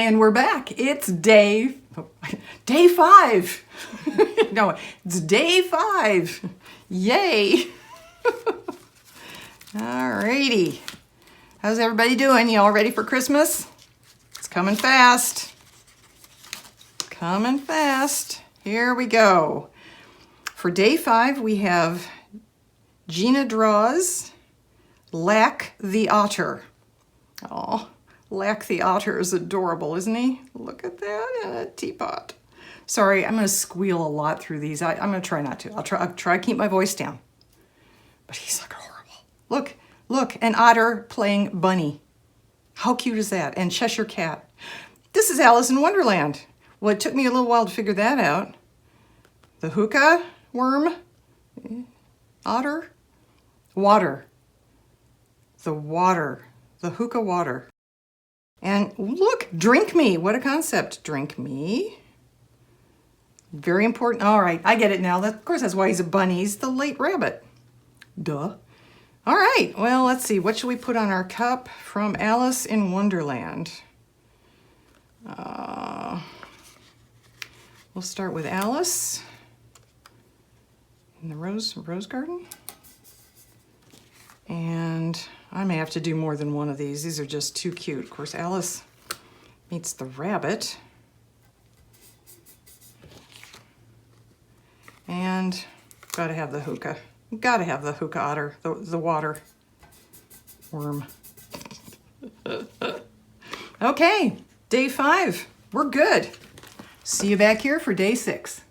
And we're back. It's day 5. No, it's day 5. Yay. Alrighty. How's everybody doing? You all ready for Christmas? It's coming fast. Coming fast. Here we go. For day 5, we have Gina Draws Lack the Otter. Oh, Lack the Otter is adorable, isn't he? Look at that in a teapot. Sorry, I'm going to squeal a lot through these. I'm going to try not to. I'll try to keep my voice down. But he's like horrible. Look, an otter playing bunny. How cute is that? And Cheshire Cat. This is Alice in Wonderland. Well, it took me a little while to figure that out. The hookah worm, otter, water, the hookah water. And look, drink me. What a concept. Drink me. Very important. All right, I get it now. Of course, that's why he's a bunny. He's the late rabbit. Duh. All right, well, let's see. What should we put on our cup from Alice in Wonderland? We'll start with Alice in the rose garden. And I may have to do more than one of these. These are just too cute. Of course, Alice meets the rabbit. And gotta have the hookah. Gotta have the hookah otter, the water worm. Okay, day 5. We're good. See you back here for day 6.